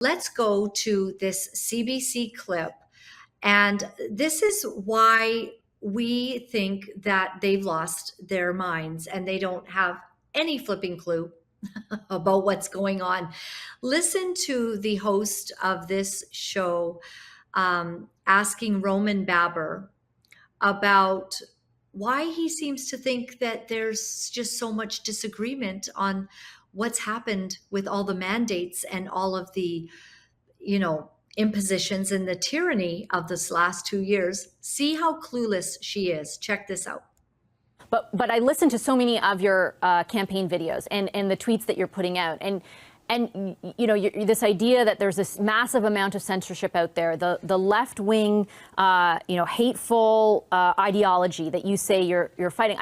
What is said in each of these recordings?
Let's go to this CBC clip. And this is why we think that they've lost their minds and they don't have any flipping clue about what's going on. Listen to the host of this show asking Roman Baber about why he seems to think that there's just so much disagreement on what's happened with all the mandates and all of the, impositions and the tyranny of this last 2 years. See how clueless she is. Check this out. But I listened to so many of your campaign videos and the tweets that you're putting out, and this idea that there's this massive amount of censorship out there, the left wing, hateful ideology that you say you're fighting.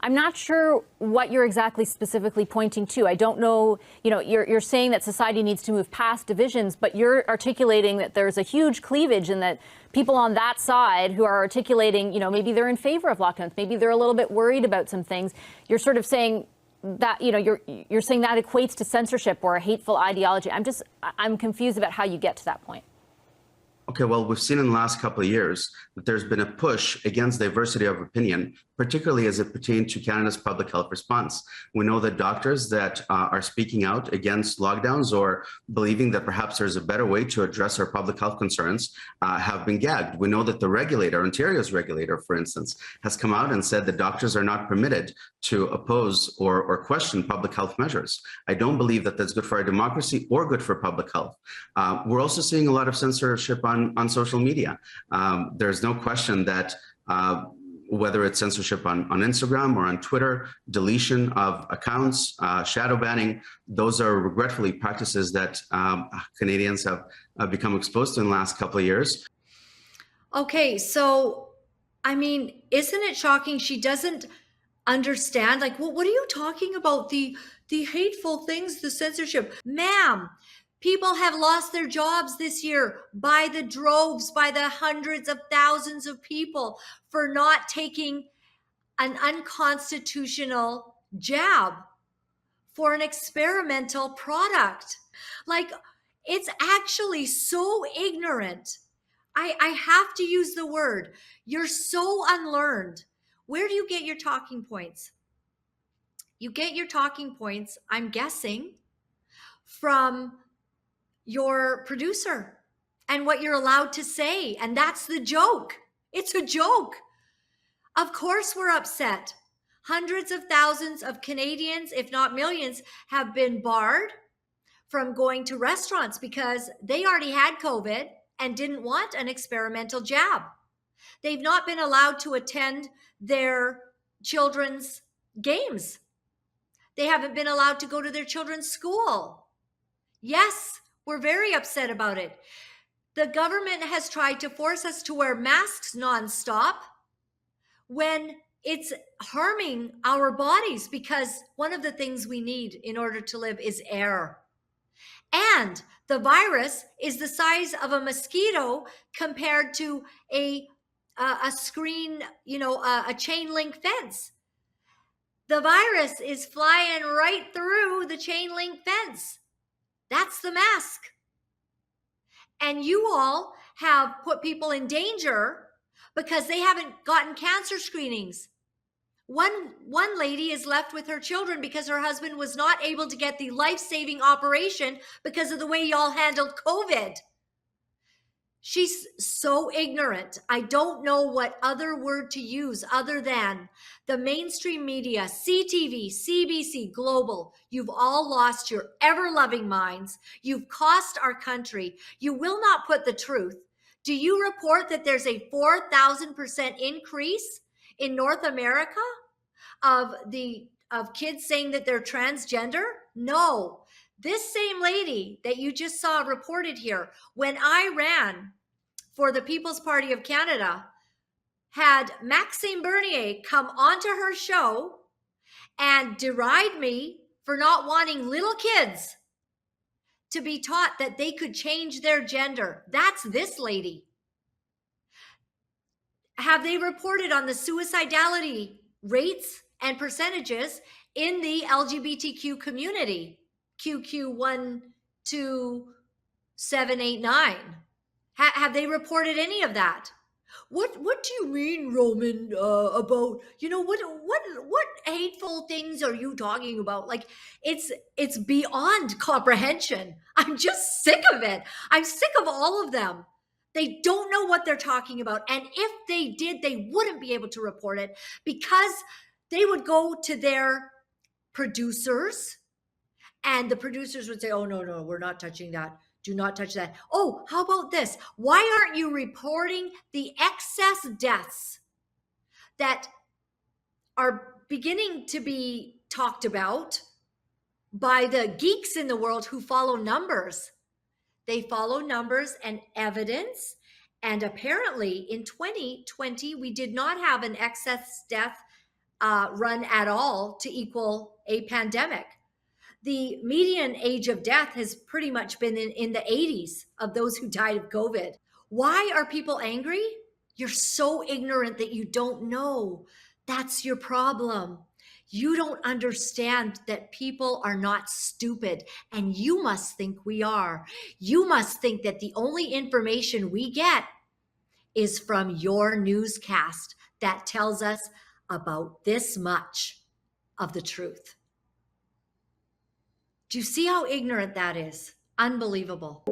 I'm not sure what you're exactly specifically pointing to. I don't know. You're saying that society needs to move past divisions, but you're articulating that there's a huge cleavage and that people on that side who are articulating, maybe they're in favor of lockdowns, maybe they're a little bit worried about some things. You're sort of saying that, you're saying that equates to censorship or a hateful ideology. I'm confused about how you get to that point. Okay, well, we've seen in the last couple of years that there's been a push against diversity of opinion, particularly as it pertains to Canada's public health response. We know that doctors that are speaking out against lockdowns or believing that perhaps there's a better way to address our public health concerns have been gagged. We know that the regulator, Ontario's regulator, for instance, has come out and said that doctors are not permitted to oppose or question public health measures. I don't believe that that's good for our democracy or good for public health. We're also seeing a lot of censorship on social media. There's no question that whether it's censorship on Instagram or on Twitter, deletion of accounts, shadow banning, those are regretfully practices that Canadians have become exposed to in the last couple of years. Okay, so, isn't it shocking she doesn't understand? Like, well, what are you talking about? The hateful things, the censorship. Ma'am, people have lost their jobs this year by the droves, by the hundreds of thousands of people for not taking an unconstitutional jab for an experimental product. Like, it's actually so ignorant. I have to use the word. You're so unlearned. Where do you get your talking points? You get your talking points, I'm guessing, from your producer and what you're allowed to say. And that's the joke. It's a joke. Of course we're upset. Hundreds of thousands of Canadians, if not millions, have been barred from going to restaurants because they already had COVID and didn't want an experimental jab. They've not been allowed to attend their children's games. They haven't been allowed to go to their children's school. Yes, we're very upset about it. The government has tried to force us to wear masks nonstop when it's harming our bodies, because one of the things we need in order to live is air. And the virus is the size of a mosquito compared to a screen, a chain link fence. The virus is flying right through the chain link fence. That's the mask. And you all have put people in danger because they haven't gotten cancer screenings. One lady is left with her children because her husband was not able to get the life-saving operation because of the way y'all handled COVID. She's so ignorant. I don't know what other word to use other than the mainstream media, CTV, CBC, Global. You've all lost your ever-loving minds. You've cost our country. You will not put the truth. Do you report that there's a 4,000% increase in North America of kids saying that they're transgender? No. This same lady that you just saw reported here, when I ran for the People's Party of Canada, had Maxime Bernier come onto her show and deride me for not wanting little kids to be taught that they could change their gender. That's this lady. Have they reported on the suicidality rates and percentages in the LGBTQ community? QQ1, 2, 789? Have they reported any of that? What do you mean, Roman? About, you know, what hateful things are you talking about? Like, it's beyond comprehension. I'm just sick of it. I'm sick of all of them. They don't know what they're talking about, and if they did, they wouldn't be able to report it because they would go to their producers, and the producers would say, "Oh, no, we're not touching that. Do not touch that. Oh, how about this? Why aren't you reporting the excess deaths that are beginning to be talked about by the geeks in the world who follow numbers?" They follow numbers and evidence. And apparently in 2020, we did not have an excess death run at all to equal a pandemic. The median age of death has pretty much been in the 80s of those who died of COVID. Why are people angry? You're so ignorant that you don't know. That's your problem. You don't understand that people are not stupid, and you must think we are. You must think that the only information we get is from your newscast that tells us about this much of the truth. Do you see how ignorant that is? Unbelievable.